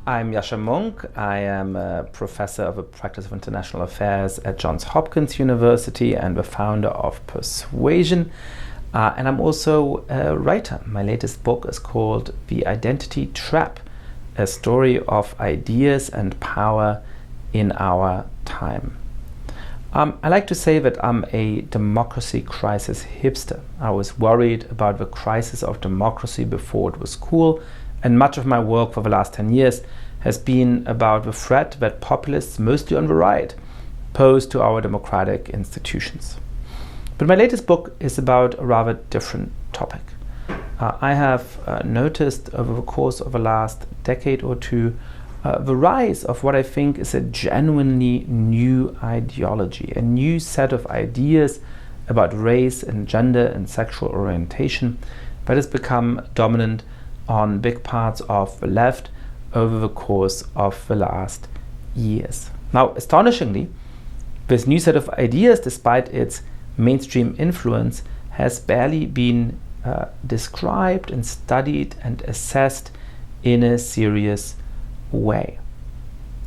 I'm Yascha Mounk. I am a professor of the practice of international affairs at Johns Hopkins University and the founder of Persuasion. And I'm also a writer. My latest book is called The Identity Trap, a story of ideas and power in our time. I like to say that I'm a democracy crisis hipster. I was worried about the crisis of democracy before it was cool, and much of my work for the last 10 years has been about the threat that populists, mostly on the right, pose to our democratic institutions. But my latest book is about a rather different topic. I have noticed over the course of the last decade or two the rise of what I think is a genuinely new ideology, a new set of ideas about race and gender and sexual orientation that has become dominant on big parts of the left over the course of the last years. Now, astonishingly, this new set of ideas, despite its mainstream influence, has barely been described and studied and assessed in a serious way.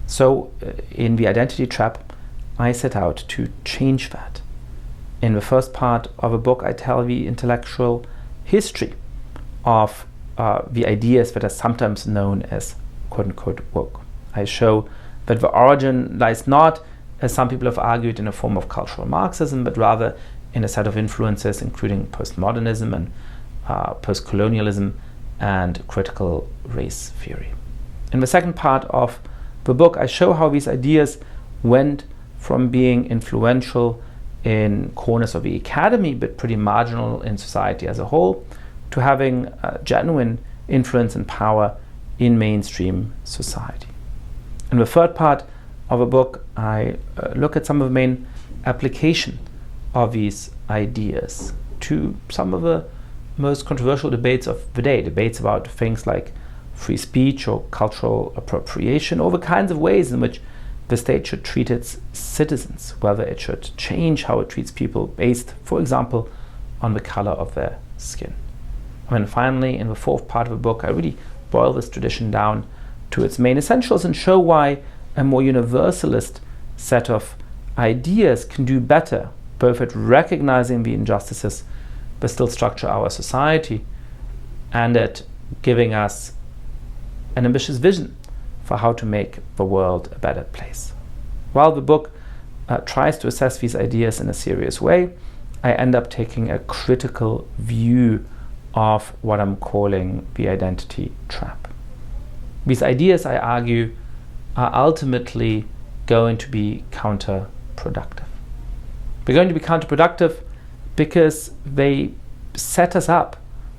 So, in The Identity Trap, I set out to change that. In the first part of the book, I tell the intellectual history of the ideas that are sometimes known as quote-unquote woke. I show that the origin lies not, as some people have argued, in a form of cultural Marxism, but rather in a set of influences including postmodernism and post-colonialism and critical race theory. In the second part of the book, I show how these ideas went from being influential in corners of the academy, but pretty marginal in society as a whole, to having genuine influence and power in mainstream society. In the third part of the book, I look at some of the main application of these ideas to some of the most controversial debates of the day, debates about things like free speech or cultural appropriation, or the kinds of ways in which the state should treat its citizens, whether it should change how it treats people based, for example, on the color of their skin. And then finally, in the fourth part of the book, I really boil this tradition down to its main essentials and show why a more universalist set of ideas can do better, both at recognizing the injustices that still structure our society and at giving us an ambitious vision for how to make the world a better place. While the book tries to assess these ideas in a serious way, I end up taking a critical view of what I'm calling the identity trap. These ideas, I argue, are ultimately going to be counterproductive. They're going to be counterproductive because they set us up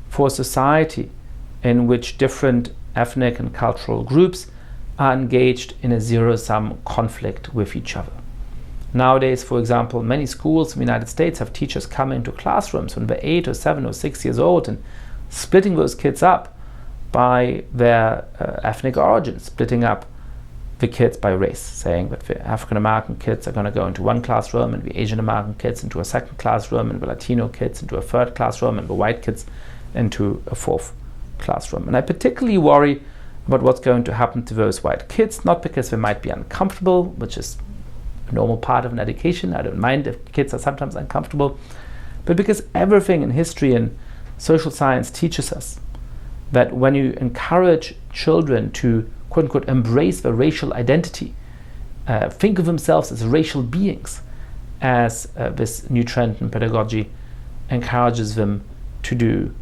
for a society in which different ethnic and cultural groups are engaged in a zero-sum conflict with each other. Nowadays, for example, many schools in the United States have teachers come into classrooms when they're 8 or 7 or 6 years old and splitting those kids up by their ethnic origins, splitting up the kids by race, saying that the African American kids are going to go into one classroom and the Asian American kids into a second classroom and the Latino kids into a third classroom and the white kids into a fourth classroom. And I particularly worry about what's going to happen to those white kids, not because they might be uncomfortable, which is a normal part of an education. I don't mind if kids are sometimes uncomfortable, but because everything in history and social science teaches us that when you encourage children to quote-unquote embrace their racial identity, think of themselves as racial beings, as this new trend in pedagogy encourages them to do,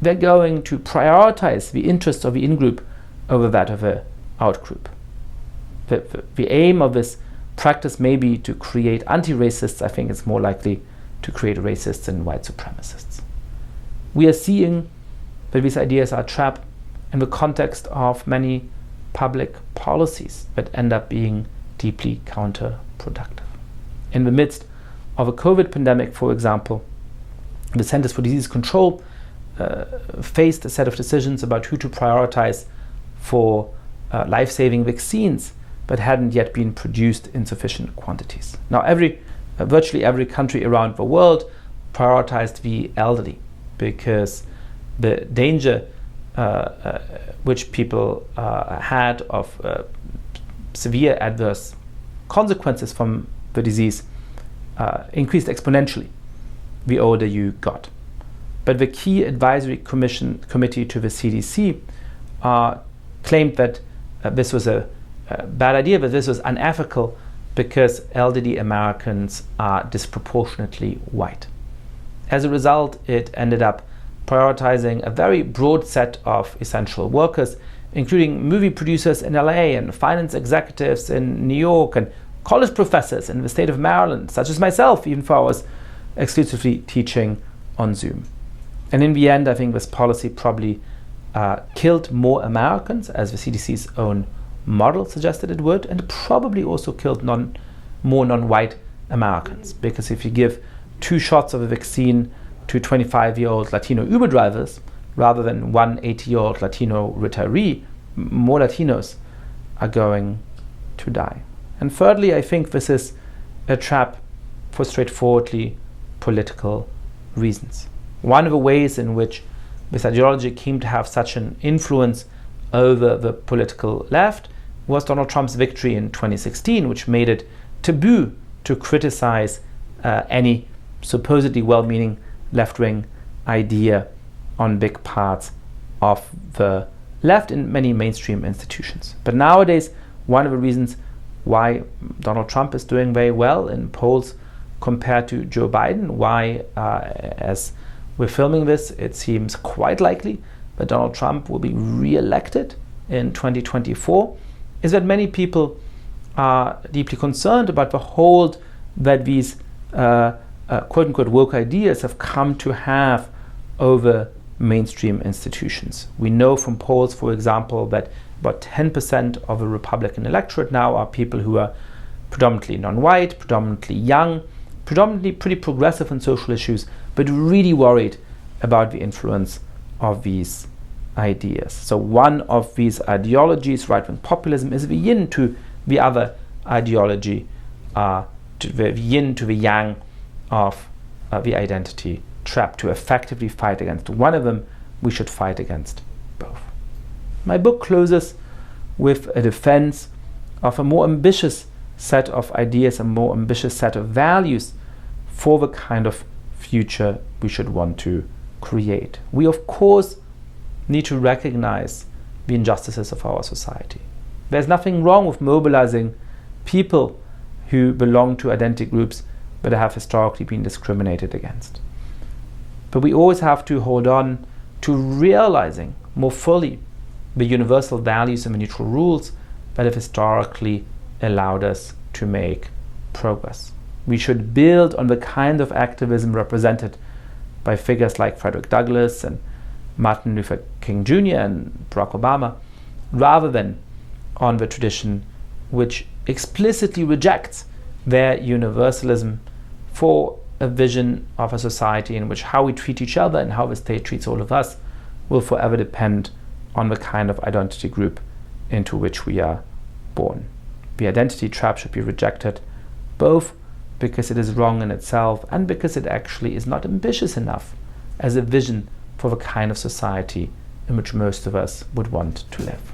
they're going to prioritize the interests of the in-group over that of the out-group. The aim of this practice may be to create anti-racists. I think it's more likely to create racists and white supremacists. We are seeing that these ideas are a trap in the context of many public policies that end up being deeply counterproductive. In the midst of a COVID pandemic, for example, the Centers for Disease Control faced a set of decisions about who to prioritize for life-saving vaccines that hadn't yet been produced in sufficient quantities. Now, virtually every country around the world prioritized the elderly because the danger which people had of severe adverse consequences from the disease increased exponentially the older you got. But the key advisory committee to the CDC claimed that this was a bad idea, that this was unethical because elderly Americans are disproportionately white. As a result, it ended up prioritizing a very broad set of essential workers, including movie producers in LA and finance executives in New York and college professors in the state of Maryland, such as myself, even though I was exclusively teaching on Zoom. And in the end, I think this policy probably killed more Americans, as the CDC's own model suggested it would, and probably also killed more non-white Americans. Because if you give 2 shots of a vaccine to 25-year-old Latino Uber drivers, rather than one 80-year-old Latino retiree, more Latinos are going to die. And thirdly, I think this is a trap for straightforwardly political reasons. One of the ways in which this ideology came to have such an influence over the political left was Donald Trump's victory in 2016, which made it taboo to criticize any supposedly well-meaning left-wing idea on big parts of the left in many mainstream institutions. But nowadays, one of the reasons why Donald Trump is doing very well in polls compared to Joe Biden, why, as we're filming this, it seems quite likely that Donald Trump will be re-elected in 2024, is that many people are deeply concerned about the hold that these quote-unquote woke ideas have come to have over mainstream institutions. We know from polls, for example, that about 10% of the Republican electorate now are people who are predominantly non-white, predominantly young, predominantly pretty progressive on social issues, but really worried about the influence of these ideas. So one of these ideologies, right-wing populism, is the yin to the other ideology, to the yin to the yang of the identity trap. To effectively fight against one of them, we should fight against both. My book closes with a defense of a more ambitious set of ideas, a more ambitious set of values for the kind of future we should want to create. We, of course, need to recognize the injustices of our society. There's nothing wrong with mobilizing people who belong to identity groups that have historically been discriminated against. But we always have to hold on to realizing more fully the universal values and the neutral rules that have historically allowed us to make progress. We should build on the kind of activism represented by figures like Frederick Douglass and Martin Luther King Jr. and Barack Obama, rather than on the tradition which explicitly rejects their universalism for a vision of a society in which how we treat each other and how the state treats all of us will forever depend on the kind of identity group into which we are born. The identity trap should be rejected, both because it is wrong in itself and because it actually is not ambitious enough as a vision for the kind of society in which most of us would want to live.